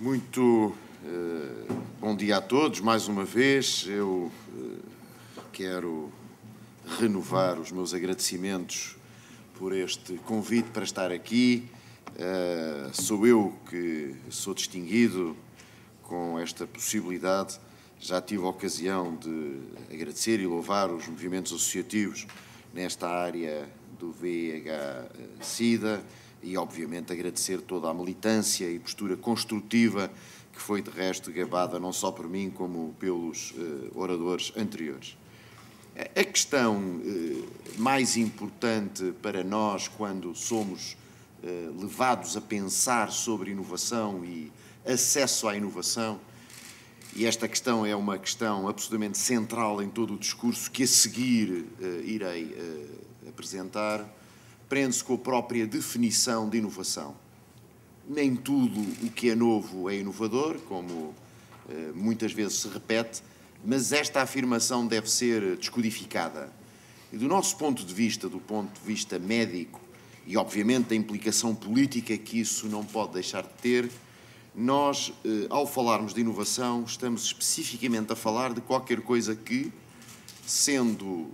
Muito bom dia a todos. Mais uma vez, eu quero renovar os meus agradecimentos por este convite para estar aqui. Sou eu que sou distinguido com esta possibilidade. Já tive a ocasião de agradecer e louvar os movimentos associativos nesta área do VIH-Sida e, obviamente, agradecer toda a militância e postura construtiva que foi, de resto, gabada não só por mim, como pelos oradores anteriores. A questão mais importante para nós, quando somos levados a pensar sobre inovação e acesso à inovação, e esta questão é uma questão absolutamente central em todo o discurso que a seguir irei apresentar, prende-se com a própria definição de inovação. Nem tudo o que é novo é inovador, como muitas vezes se repete, mas esta afirmação deve ser descodificada. E do nosso ponto de vista, do ponto de vista médico, e obviamente da implicação política que isso não pode deixar de ter, nós, ao falarmos de inovação, estamos especificamente a falar de qualquer coisa que, sendo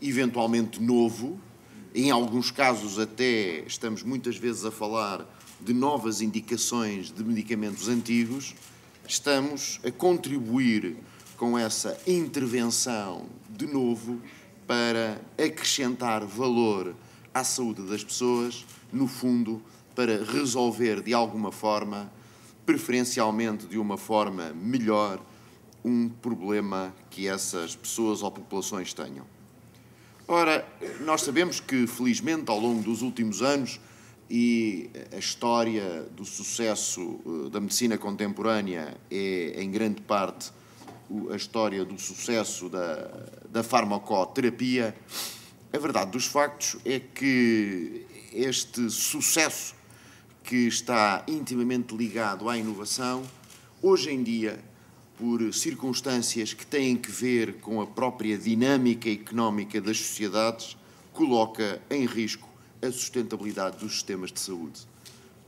eventualmente novo, em alguns casos até estamos muitas vezes a falar de novas indicações de medicamentos antigos, estamos a contribuir com essa intervenção de novo para acrescentar valor à saúde das pessoas, no fundo, para resolver de alguma forma, preferencialmente de uma forma melhor, um problema que essas pessoas ou populações tenham. Ora, nós sabemos que, felizmente, ao longo dos últimos anos, e a história do sucesso da medicina contemporânea é, em grande parte, a história do sucesso da farmacoterapia, a verdade dos factos é que este sucesso, que está intimamente ligado à inovação, hoje em dia, por circunstâncias que têm que ver com a própria dinâmica económica das sociedades, coloca em risco a sustentabilidade dos sistemas de saúde.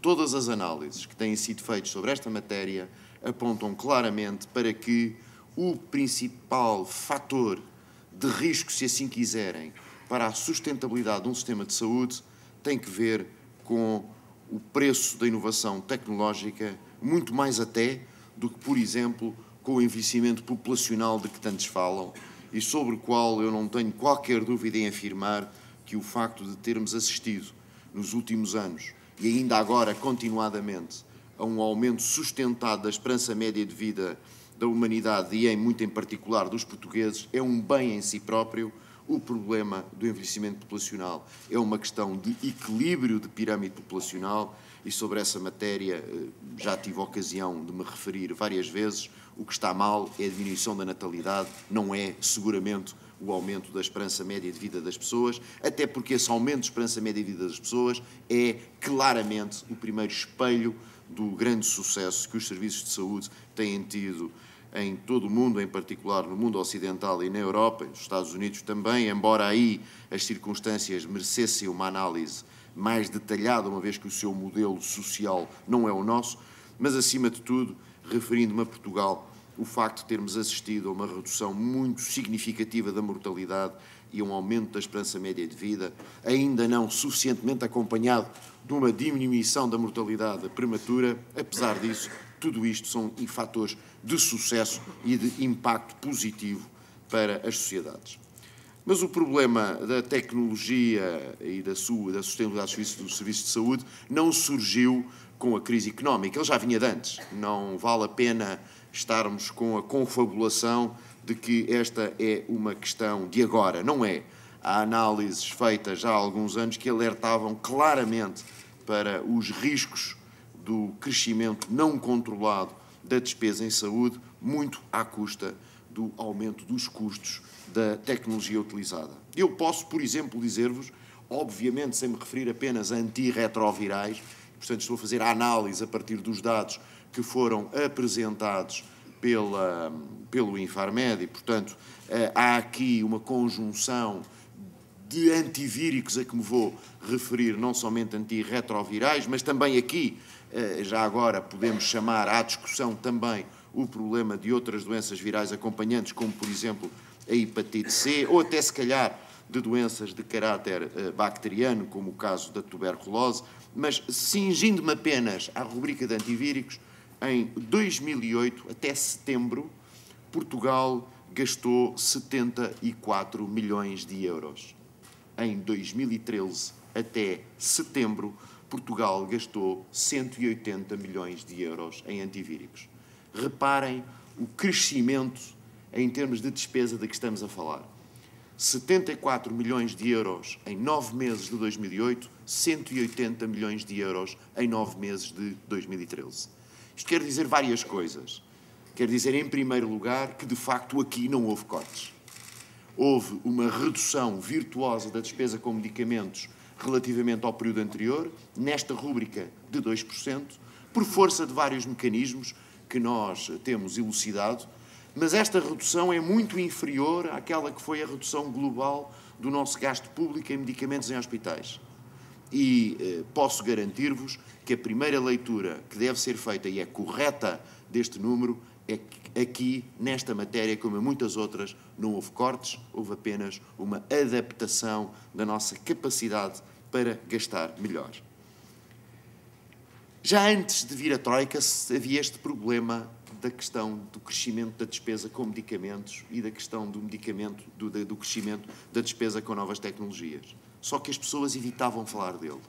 Todas as análises que têm sido feitas sobre esta matéria apontam claramente para que o principal fator de risco, se assim quiserem, para a sustentabilidade de um sistema de saúde tem que ver com o preço da inovação tecnológica, muito mais até do que, por exemplo, com o envelhecimento populacional de que tantos falam e sobre o qual eu não tenho qualquer dúvida em afirmar que o facto de termos assistido nos últimos anos e ainda agora continuadamente a um aumento sustentado da esperança média de vida da humanidade e muito em particular dos portugueses é um bem em si próprio. O problema do envelhecimento populacional é uma questão de equilíbrio de pirâmide populacional e sobre essa matéria já tive a ocasião de me referir várias vezes. O que está mal é a diminuição da natalidade, não é seguramente o aumento da esperança média de vida das pessoas, até porque esse aumento de esperança média de vida das pessoas é claramente o primeiro espelho do grande sucesso que os serviços de saúde têm tido em todo o mundo, em particular no mundo ocidental e na Europa, e nos Estados Unidos também, embora aí as circunstâncias merecessem uma análise mais detalhada, uma vez que o seu modelo social não é o nosso, mas, acima de tudo, referindo-me a Portugal, o facto de termos assistido a uma redução muito significativa da mortalidade e a um aumento da esperança média de vida, ainda não suficientemente acompanhado de uma diminuição da mortalidade prematura, apesar disso, tudo isto são fatores de sucesso e de impacto positivo para as sociedades. Mas o problema da tecnologia e da sustentabilidade dos serviços de saúde não surgiu com a crise económica, ele já vinha de antes. Não vale a pena estarmos com a confabulação de que esta é uma questão de agora. Não é. Há análises feitas já há alguns anos que alertavam claramente para os riscos do crescimento não controlado da despesa em saúde, muito à custa do aumento dos custos da tecnologia utilizada. Eu posso, por exemplo, dizer-vos, obviamente sem me referir apenas a antirretrovirais, portanto estou a fazer a análise a partir dos dados que foram apresentados pelo Infarmed e, portanto, há aqui uma conjunção de antivíricos a que me vou referir, não somente antirretrovirais, mas também aqui Já agora podemos chamar à discussão também o problema de outras doenças virais acompanhantes, como, por exemplo, a hepatite C, ou até, se calhar, de doenças de caráter bacteriano, como o caso da tuberculose, mas cingindo-me apenas à rubrica de antivíricos, em 2008, até setembro, Portugal gastou 74 milhões de euros. Em 2013, até setembro, Portugal gastou 180 milhões de euros em antivíricos. Reparem o crescimento em termos de despesa de que estamos a falar. 74 milhões de euros em 9 meses de 2008, 180 milhões de euros em 9 meses de 2013. Isto quer dizer várias coisas. Quer dizer, em primeiro lugar, que de facto aqui não houve cortes. Houve uma redução virtuosa da despesa com medicamentos relativamente ao período anterior, nesta rúbrica de 2%, por força de vários mecanismos que nós temos elucidado, mas esta redução é muito inferior àquela que foi a redução global do nosso gasto público em medicamentos em hospitais. E posso garantir-vos que a primeira leitura que deve ser feita, e é correta, deste número, é que aqui, nesta matéria, como em muitas outras, não houve cortes, houve apenas uma adaptação da nossa capacidade para gastar melhor. Já antes de vir a Troika, havia este problema da questão do crescimento da despesa com medicamentos e da questão do crescimento da despesa com novas tecnologias. Só que as pessoas evitavam falar dele.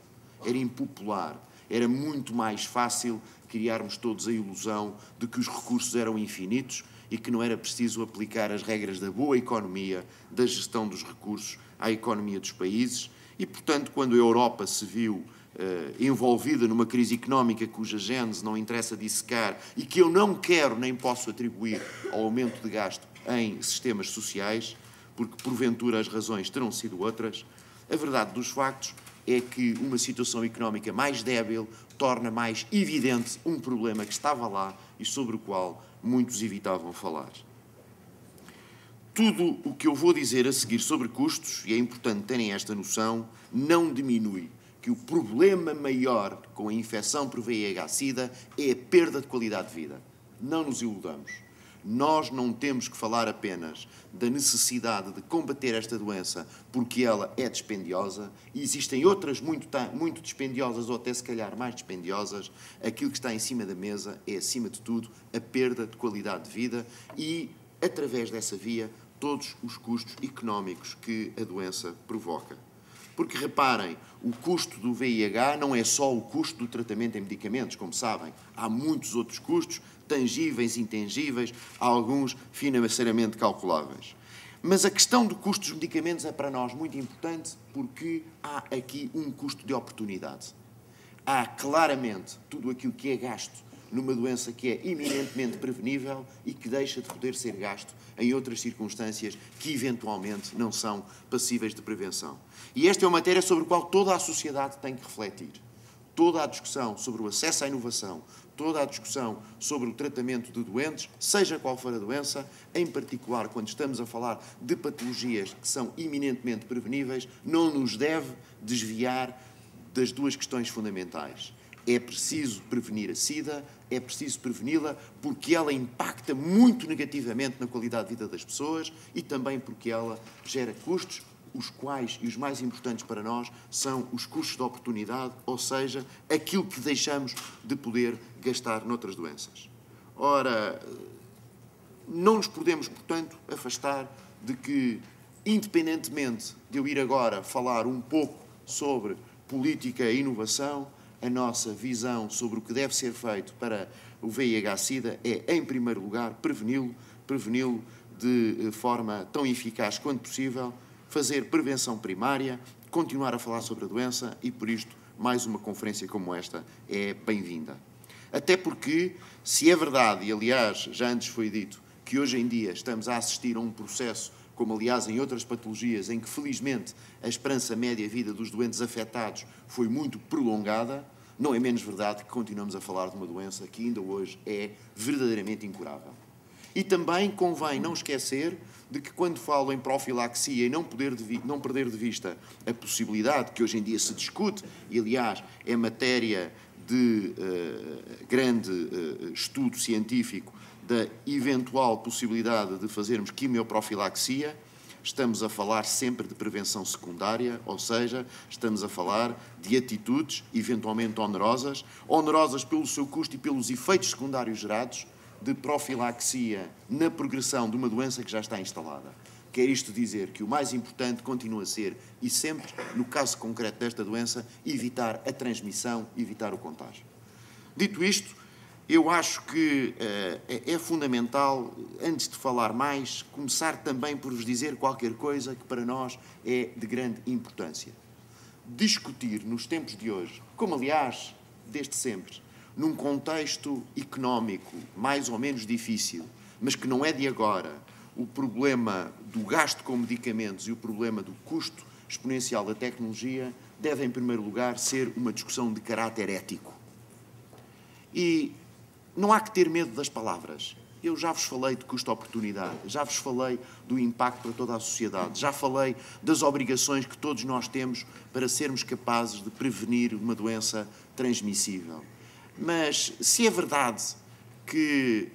Era impopular. Era muito mais fácil criarmos todos a ilusão de que os recursos eram infinitos e que não era preciso aplicar as regras da boa economia, da gestão dos recursos à economia dos países. E, portanto, quando a Europa se viu envolvida numa crise económica cuja gênese não interessa dissecar e que eu não quero nem posso atribuir ao aumento de gasto em sistemas sociais, porque porventura as razões terão sido outras, a verdade dos factos é que uma situação económica mais débil torna mais evidente um problema que estava lá e sobre o qual muitos evitavam falar. Tudo o que eu vou dizer a seguir sobre custos, e é importante terem esta noção, não diminui que o problema maior com a infecção por VIH-Sida é a perda de qualidade de vida. Não nos iludamos. Nós não temos que falar apenas da necessidade de combater esta doença porque ela é dispendiosa, e existem outras muito dispendiosas ou até se calhar mais dispendiosas. Aquilo que está em cima da mesa é, acima de tudo, a perda de qualidade de vida e, através dessa via, todos os custos económicos que a doença provoca. Porque, reparem, o custo do VIH não é só o custo do tratamento em medicamentos, como sabem. Há muitos outros custos, tangíveis, intangíveis, alguns financeiramente calculáveis. Mas a questão do custo dos medicamentos é para nós muito importante porque há aqui um custo de oportunidade. Há claramente tudo aquilo que é gasto numa doença que é eminentemente prevenível e que deixa de poder ser gasto em outras circunstâncias que eventualmente não são passíveis de prevenção. E esta é uma matéria sobre a qual toda a sociedade tem que refletir. Toda a discussão sobre o acesso à inovação, toda a discussão sobre o tratamento de doentes, seja qual for a doença, em particular quando estamos a falar de patologias que são eminentemente preveníveis, não nos deve desviar das duas questões fundamentais. É preciso prevenir a SIDA, é preciso preveni-la porque ela impacta muito negativamente na qualidade de vida das pessoas e também porque ela gera custos, os quais, e os mais importantes para nós, são os custos de oportunidade, ou seja, aquilo que deixamos de poder gastar noutras doenças. Ora, não nos podemos, portanto, afastar de que, independentemente de eu ir agora falar um pouco sobre política e inovação, a nossa visão sobre o que deve ser feito para o VIH-Sida é, em primeiro lugar, preveni-lo de forma tão eficaz quanto possível, fazer prevenção primária, continuar a falar sobre a doença e, por isto, mais uma conferência como esta é bem-vinda. Até porque, se é verdade, e aliás já antes foi dito, que hoje em dia estamos a assistir a um processo, como aliás em outras patologias, em que felizmente a esperança média de vida dos doentes afetados foi muito prolongada, não é menos verdade que continuamos a falar de uma doença que ainda hoje é verdadeiramente incurável. E também convém não esquecer de que quando falo em profilaxia e não perder de vista a possibilidade que hoje em dia se discute, e aliás é matéria de grande estudo científico da eventual possibilidade de fazermos quimioprofilaxia. Estamos a falar sempre de prevenção secundária, ou seja, estamos a falar de atitudes eventualmente onerosas pelo seu custo e pelos efeitos secundários gerados, de profilaxia na progressão de uma doença que já está instalada. Quer isto dizer que o mais importante continua a ser, e sempre, no caso concreto desta doença, evitar a transmissão, evitar o contágio. Dito isto, eu acho que é fundamental, antes de falar mais, começar também por vos dizer qualquer coisa que para nós é de grande importância. Discutir nos tempos de hoje, como aliás desde sempre, num contexto económico mais ou menos difícil, mas que não é de agora, o problema do gasto com medicamentos e o problema do custo exponencial da tecnologia deve, em primeiro lugar, ser uma discussão de caráter ético. E não há que ter medo das palavras. Eu já vos falei de custo-oportunidade, já vos falei do impacto para toda a sociedade, já falei das obrigações que todos nós temos para sermos capazes de prevenir uma doença transmissível. Mas se é verdade que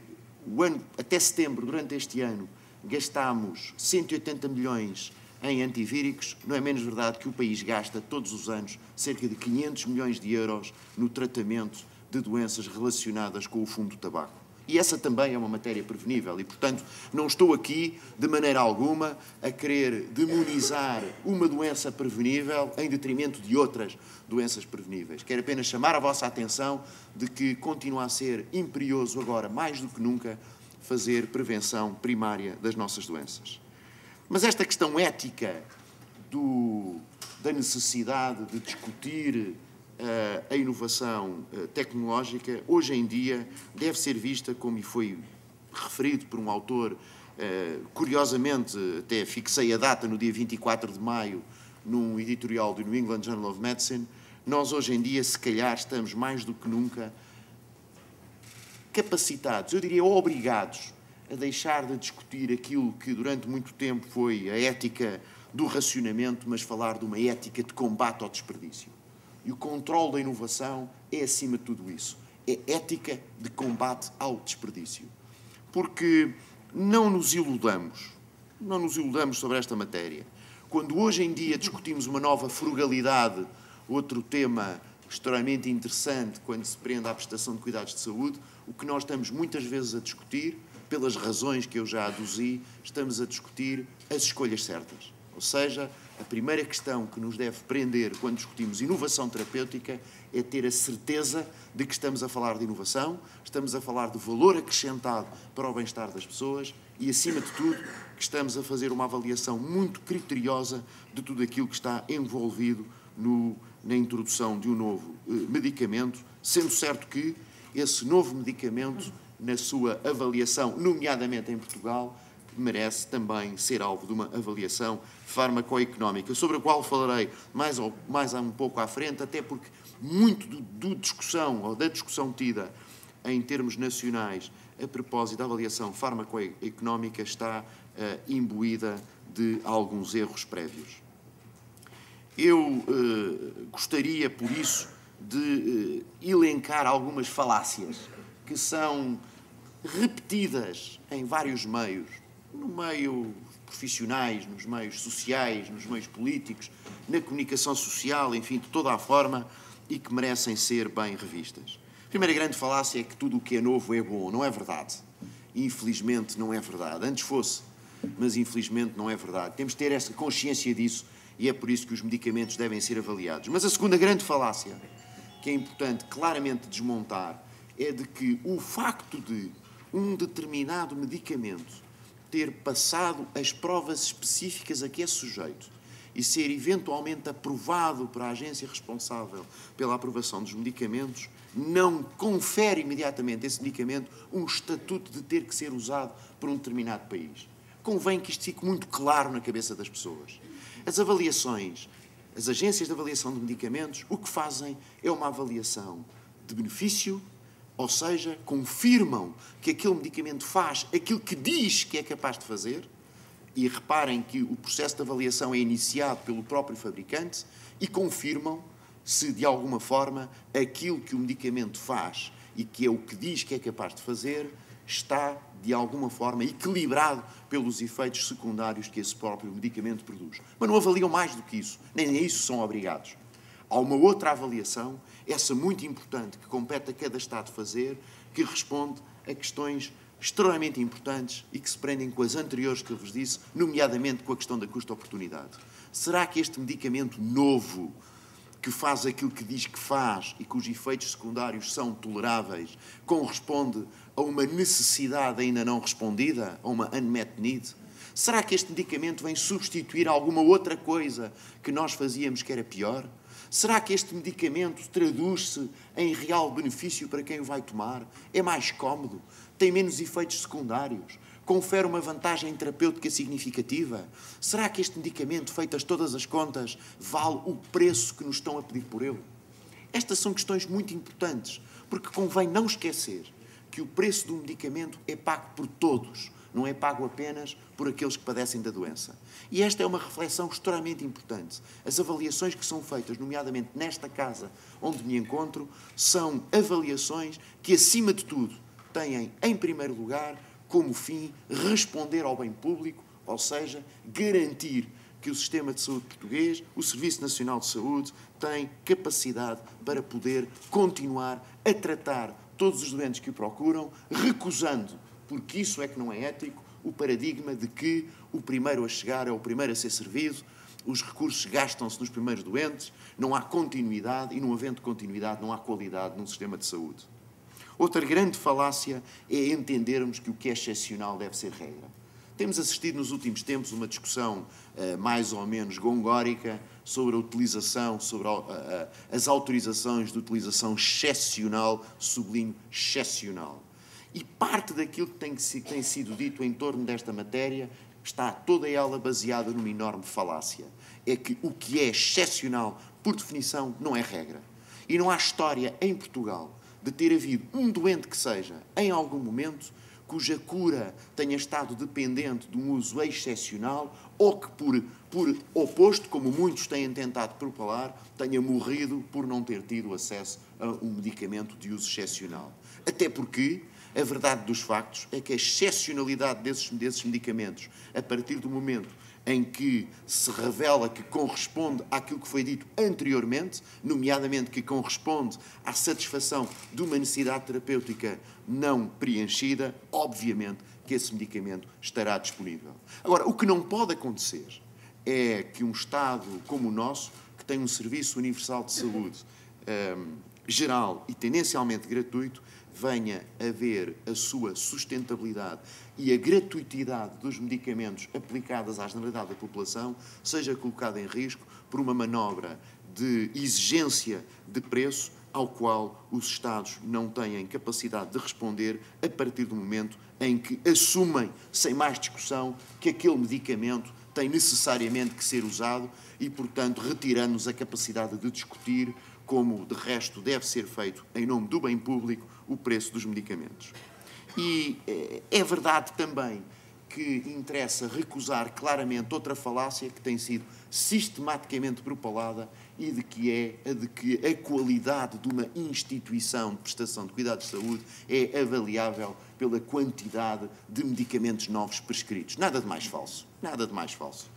até setembro, durante este ano, gastámos 180 milhões em antivíricos, não é menos verdade que o país gasta todos os anos cerca de 500 milhões de euros no tratamento de doenças relacionadas com o fumo do tabaco. E essa também é uma matéria prevenível e, portanto, não estou aqui, de maneira alguma, a querer demonizar uma doença prevenível em detrimento de outras doenças preveníveis. Quero apenas chamar a vossa atenção de que continua a ser imperioso agora, mais do que nunca, fazer prevenção primária das nossas doenças. Mas esta questão ética da necessidade de discutir a inovação tecnológica, hoje em dia, deve ser vista, como foi referido por um autor, curiosamente, até fixei a data no dia 24 de maio, num editorial do New England Journal of Medicine, nós hoje em dia, se calhar, estamos mais do que nunca capacitados, eu diria obrigados, a deixar de discutir aquilo que durante muito tempo foi a ética do racionamento, mas falar de uma ética de combate ao desperdício. E o controle da inovação é, acima de tudo isso, é ética de combate ao desperdício. Porque não nos iludamos sobre esta matéria. Quando hoje em dia discutimos uma nova frugalidade, outro tema extremamente interessante quando se prende à prestação de cuidados de saúde, o que nós estamos muitas vezes a discutir, pelas razões que eu já aduzi, estamos a discutir as escolhas certas. Ou seja, a primeira questão que nos deve prender quando discutimos inovação terapêutica é ter a certeza de que estamos a falar de inovação, estamos a falar de valor acrescentado para o bem-estar das pessoas e, acima de tudo, que estamos a fazer uma avaliação muito criteriosa de tudo aquilo que está envolvido na introdução de um novo medicamento, sendo certo que esse novo medicamento, na sua avaliação, nomeadamente em Portugal, merece também ser alvo de uma avaliação farmacoeconómica, sobre a qual falarei mais um pouco à frente, até porque muito da discussão tida em termos nacionais a propósito da avaliação farmacoeconómica está imbuída de alguns erros prévios. Eu gostaria, por isso, de elencar algumas falácias que são repetidas em vários meios, no meio profissionais, nos meios sociais, nos meios políticos, na comunicação social, enfim, de toda a forma, e que merecem ser bem revistas. A primeira grande falácia é que tudo o que é novo é bom. Não é verdade. Infelizmente não é verdade. Antes fosse, mas infelizmente não é verdade. Temos de ter essa consciência disso e é por isso que os medicamentos devem ser avaliados. Mas a segunda grande falácia, que é importante claramente desmontar, é de que o facto de um determinado medicamento ter passado as provas específicas a que é sujeito e ser eventualmente aprovado para a agência responsável pela aprovação dos medicamentos, não confere imediatamente a esse medicamento um estatuto de ter que ser usado por um determinado país. Convém que isto fique muito claro na cabeça das pessoas. As avaliações, as agências de avaliação de medicamentos, o que fazem é uma avaliação de benefício, ou seja, confirmam que aquele medicamento faz aquilo que diz que é capaz de fazer, e reparem que o processo de avaliação é iniciado pelo próprio fabricante, e confirmam se de alguma forma aquilo que o medicamento faz e que é o que diz que é capaz de fazer está de alguma forma equilibrado pelos efeitos secundários que esse próprio medicamento produz. Mas não avaliam mais do que isso, nem a isso são obrigados. Há uma outra avaliação, essa muito importante, que compete a cada Estado fazer, que responde a questões extremamente importantes e que se prendem com as anteriores que eu vos disse, nomeadamente com a questão da custo-oportunidade. Será que este medicamento novo, que faz aquilo que diz que faz e cujos efeitos secundários são toleráveis, corresponde a uma necessidade ainda não respondida, a uma unmet need? Será que este medicamento vem substituir alguma outra coisa que nós fazíamos que era pior? Será que este medicamento traduz-se em real benefício para quem o vai tomar? É mais cómodo? Tem menos efeitos secundários? Confere uma vantagem terapêutica significativa? Será que este medicamento, feitas todas as contas, vale o preço que nos estão a pedir por ele? Estas são questões muito importantes, porque convém não esquecer que o preço do medicamento é pago por todos, não é pago apenas por aqueles que padecem da doença. E esta é uma reflexão extremamente importante. As avaliações que são feitas, nomeadamente nesta casa onde me encontro, são avaliações que, acima de tudo, têm, em primeiro lugar, como fim, responder ao bem público, ou seja, garantir que o sistema de saúde português, o Serviço Nacional de Saúde, tem capacidade para poder continuar a tratar todos os doentes que o procuram, recusando, porque isso é que não é ético, o paradigma de que o primeiro a chegar é o primeiro a ser servido, os recursos gastam-se nos primeiros doentes, não há continuidade e, não havendo continuidade, não há qualidade num sistema de saúde. Outra grande falácia é entendermos que o que é excepcional deve ser regra. Temos assistido nos últimos tempos uma discussão mais ou menos gongórica sobre a utilização, sobre as autorizações de utilização excepcional, sublinho, excepcional. E parte daquilo que tem sido dito em torno desta matéria está toda ela baseada numa enorme falácia. É que o que é excepcional, por definição, não é regra. E não há história em Portugal de ter havido um doente que seja, em algum momento, cuja cura tenha estado dependente de um uso excepcional ou que, por oposto, como muitos têm tentado propalar, tenha morrido por não ter tido acesso a um medicamento de uso excepcional. Até porque a verdade dos factos é que a excepcionalidade desses medicamentos, a partir do momento em que se revela que corresponde àquilo que foi dito anteriormente, nomeadamente que corresponde à satisfação de uma necessidade terapêutica não preenchida, obviamente que esse medicamento estará disponível. Agora, o que não pode acontecer é que um Estado como o nosso, que tem um serviço universal de saúde geral e tendencialmente gratuito, venha a ver a sua sustentabilidade e a gratuitidade dos medicamentos aplicados à generalidade da população seja colocada em risco por uma manobra de exigência de preço ao qual os Estados não têm capacidade de responder a partir do momento em que assumem, sem mais discussão, que aquele medicamento tem necessariamente que ser usado e, portanto, retirando-nos a capacidade de discutir como, de resto, deve ser feito, em nome do bem público, o preço dos medicamentos. E é verdade também que interessa recusar claramente outra falácia que tem sido sistematicamente propalada e de que a qualidade de uma instituição de prestação de cuidados de saúde é avaliável pela quantidade de medicamentos novos prescritos. Nada de mais falso. Nada de mais falso.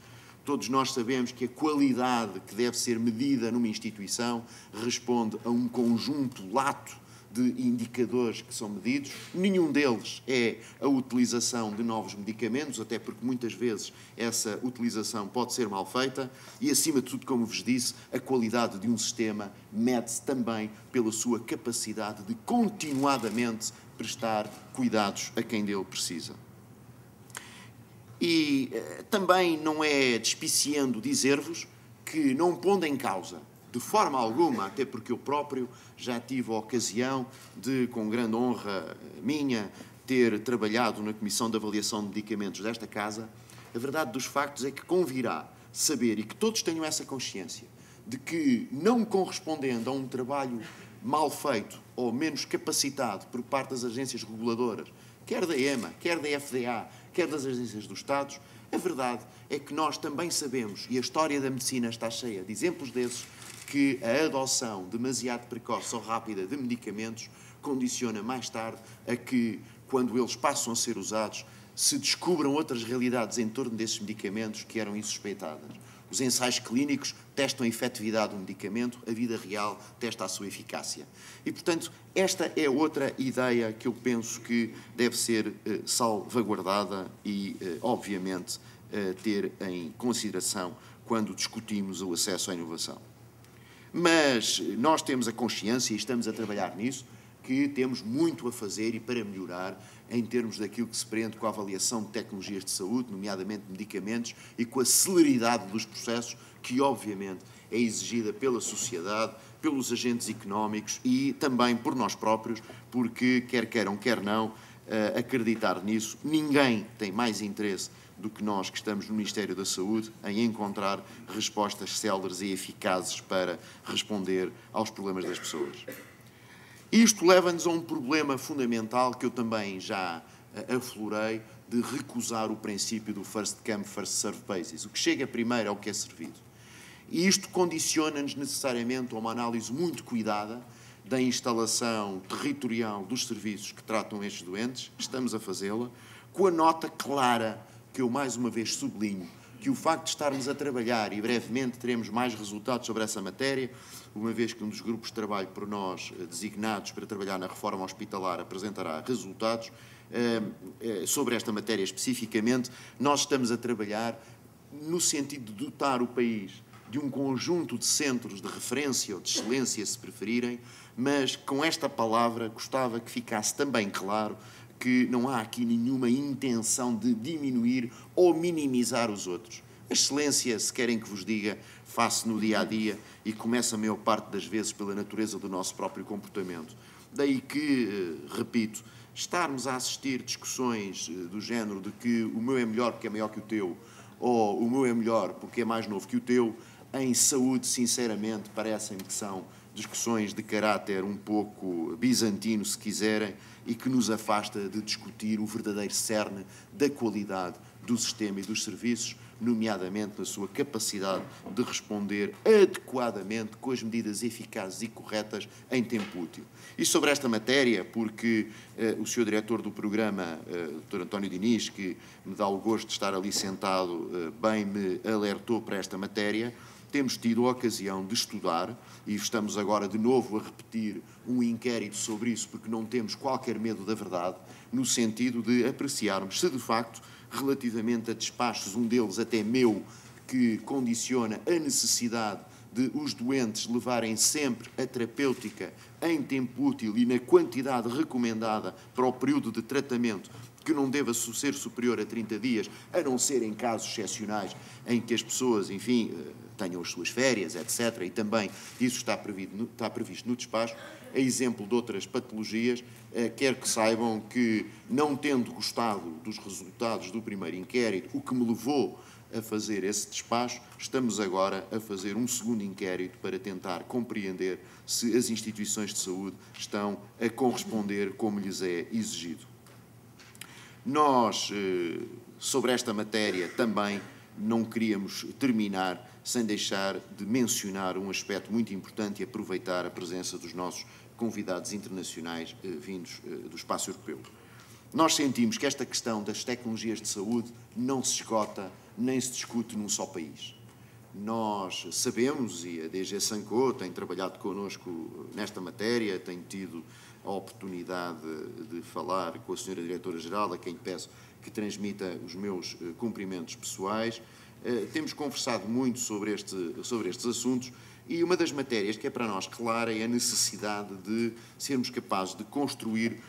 Todos nós sabemos que a qualidade que deve ser medida numa instituição responde a um conjunto lato de indicadores que são medidos. Nenhum deles é a utilização de novos medicamentos, até porque muitas vezes essa utilização pode ser mal feita e, acima de tudo, como vos disse, a qualidade de um sistema mede-se também pela sua capacidade de continuadamente prestar cuidados a quem dele precisa. E também não é despiciando dizer-vos que, não pondo em causa de forma alguma, até porque eu próprio já tive a ocasião de, com grande honra minha, ter trabalhado na Comissão de Avaliação de Medicamentos desta Casa, a verdade dos factos é que convirá saber, e que todos tenham essa consciência, de que, não correspondendo a um trabalho mal feito ou menos capacitado por parte das agências reguladoras, quer da EMA, quer da FDA, quer das agências dos Estados, a verdade é que nós também sabemos, e a história da medicina está cheia de exemplos desses, que a adoção demasiado precoce ou rápida de medicamentos condiciona mais tarde a que, quando eles passam a ser usados, se descubram outras realidades em torno desses medicamentos que eram insuspeitadas. Os ensaios clínicos testam a efetividade do medicamento, a vida real testa a sua eficácia. E, portanto, esta é outra ideia que eu penso que deve ser salvaguardada e, obviamente, ter em consideração quando discutimos o acesso à inovação. Mas nós temos a consciência, e estamos a trabalhar nisso, que temos muito a fazer e para melhorar em termos daquilo que se prende com a avaliação de tecnologias de saúde, nomeadamente medicamentos, e com a celeridade dos processos que, obviamente, é exigida pela sociedade, pelos agentes económicos e também por nós próprios, porque, quer queiram, quer não, acreditar nisso, ninguém tem mais interesse do que nós que estamos no Ministério da Saúde em encontrar respostas céleres e eficazes para responder aos problemas das pessoas. Isto leva-nos a um problema fundamental que eu também já aflorei, de recusar o princípio do first come, first served basis. O que chega primeiro é o que é servido. E isto condiciona-nos necessariamente a uma análise muito cuidada da instalação territorial dos serviços que tratam estes doentes. Estamos a fazê-la, com a nota clara que eu mais uma vez sublinho, que o facto de estarmos a trabalhar, e brevemente teremos mais resultados sobre essa matéria, uma vez que um dos grupos de trabalho por nós designados para trabalhar na reforma hospitalar apresentará resultados sobre esta matéria especificamente, nós estamos a trabalhar no sentido de dotar o país de um conjunto de centros de referência ou de excelência, se preferirem, mas com esta palavra gostava que ficasse também claro que não há aqui nenhuma intenção de diminuir ou minimizar os outros. A excelência, se querem que vos diga, faz-se no dia-a-dia e começa a maior parte das vezes pela natureza do nosso próprio comportamento. Daí que, repito, estarmos a assistir discussões do género de que o meu é melhor porque é maior que o teu, ou o meu é melhor porque é mais novo que o teu, em saúde, sinceramente, parecem-me que são discussões de caráter um pouco bizantino, se quiserem, e que nos afasta de discutir o verdadeiro cerne da qualidade do sistema e dos serviços, nomeadamente na sua capacidade de responder adequadamente com as medidas eficazes e corretas em tempo útil. E sobre esta matéria, porque o Sr. Diretor do programa, Dr. António Diniz, que me dá o gosto de estar ali sentado, bem me alertou para esta matéria, temos tido a ocasião de estudar e estamos agora de novo a repetir um inquérito sobre isso, porque não temos qualquer medo da verdade, no sentido de apreciarmos se de facto, relativamente a despachos, um deles até meu, que condiciona a necessidade de os doentes levarem sempre a terapêutica em tempo útil e na quantidade recomendada para o período de tratamento, que não deva ser superior a 30 dias, a não ser em casos excepcionais em que as pessoas, enfim, tenham as suas férias, etc. E também isso está previsto no despacho, a exemplo de outras patologias, quero que saibam que, não tendo gostado dos resultados do primeiro inquérito, o que me levou a fazer esse despacho, estamos agora a fazer um segundo inquérito para tentar compreender se as instituições de saúde estão a corresponder como lhes é exigido. Nós, sobre esta matéria, também não queríamos terminar sem deixar de mencionar um aspecto muito importante e aproveitar a presença dos nossos convidados internacionais vindos do espaço europeu. Nós sentimos que esta questão das tecnologias de saúde não se esgota nem se discute num só país. Nós sabemos, e a DG Sanco tem trabalhado connosco nesta matéria, tem tido a oportunidade de falar com a Sra. Diretora-Geral, a quem peço que transmita os meus cumprimentos pessoais. Temos conversado muito sobre estes assuntos e uma das matérias que é para nós clara é a necessidade de sermos capazes de construir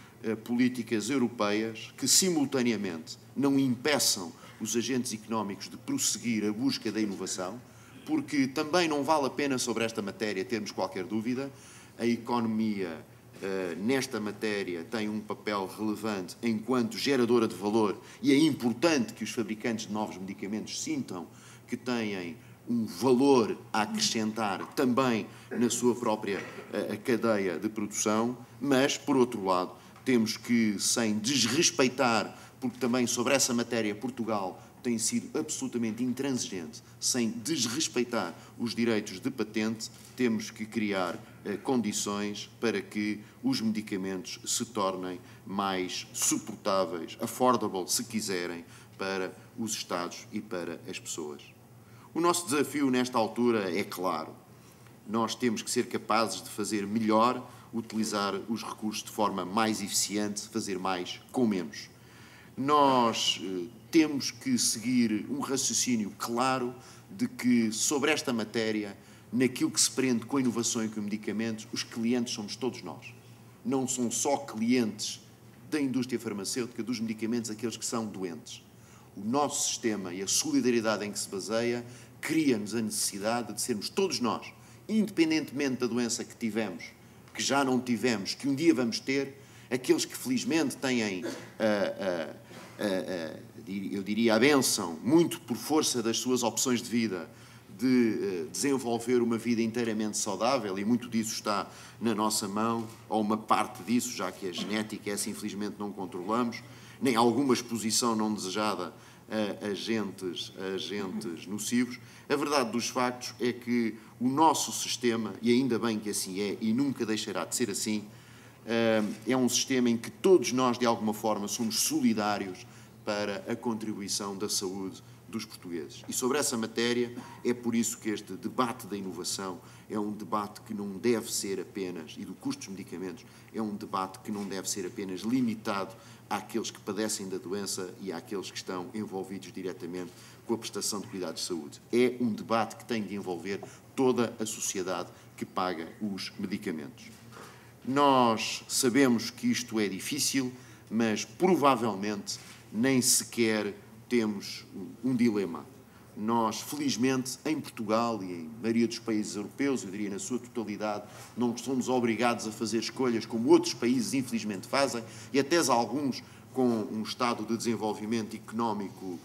políticas europeias que simultaneamente não impeçam os agentes económicos de prosseguir a busca da inovação, porque também não vale a pena sobre esta matéria termos qualquer dúvida, a economia nesta matéria tem um papel relevante enquanto geradora de valor e é importante que os fabricantes de novos medicamentos sintam que têm um valor a acrescentar também na sua própria cadeia de produção, mas, por outro lado, temos que, sem desrespeitar, porque também sobre essa matéria Portugal tem sido absolutamente intransigente, sem desrespeitar os direitos de patente. Temos que criar condições para que os medicamentos se tornem mais suportáveis, affordable, se quiserem, para os Estados e para as pessoas. O nosso desafio nesta altura é claro. Nós temos que ser capazes de fazer melhor, utilizar os recursos de forma mais eficiente, fazer mais com menos. Nós temos que seguir um raciocínio claro de que, sobre esta matéria, naquilo que se prende com a inovação e com os medicamentos, os clientes somos todos nós. Não são só clientes da indústria farmacêutica, dos medicamentos, aqueles que são doentes. O nosso sistema e a solidariedade em que se baseia cria-nos a necessidade de sermos todos nós, independentemente da doença que tivemos, que já não tivemos, que um dia vamos ter, aqueles que felizmente têm, eu diria, a bênção, muito por força das suas opções de vida, de desenvolver uma vida inteiramente saudável, e muito disso está na nossa mão, ou uma parte disso, já que a genética, essa infelizmente não controlamos, nem alguma exposição não desejada a agentes nocivos. A verdade dos factos é que o nosso sistema, e ainda bem que assim é, e nunca deixará de ser assim, é um sistema em que todos nós, de alguma forma, somos solidários para a contribuição da saúde dos portugueses. E sobre essa matéria, é por isso que este debate da inovação é um debate que não deve ser apenas, e do custo dos medicamentos, é um debate que não deve ser apenas limitado àqueles que padecem da doença e àqueles que estão envolvidos diretamente com a prestação de cuidados de saúde. É um debate que tem de envolver toda a sociedade que paga os medicamentos. Nós sabemos que isto é difícil, mas provavelmente nem sequer temos um dilema. Nós, felizmente, em Portugal e em maioria dos países europeus, eu diria na sua totalidade, não somos obrigados a fazer escolhas como outros países infelizmente fazem, e até alguns com um estado de desenvolvimento económico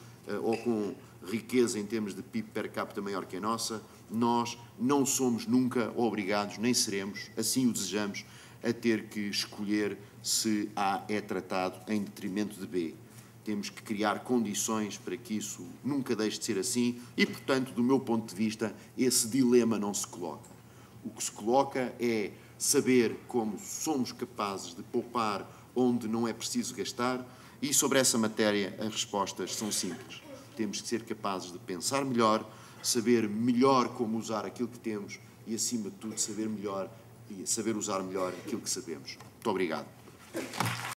ou com riqueza em termos de PIB per capita maior que a nossa. Nós não somos nunca obrigados, nem seremos, assim o desejamos, a ter que escolher se A é tratado em detrimento de B. Temos que criar condições para que isso nunca deixe de ser assim e, portanto, do meu ponto de vista, esse dilema não se coloca. O que se coloca é saber como somos capazes de poupar onde não é preciso gastar, e sobre essa matéria as respostas são simples. Temos que ser capazes de pensar melhor, saber melhor como usar aquilo que temos e, acima de tudo, saber usar melhor aquilo que sabemos. Muito obrigado.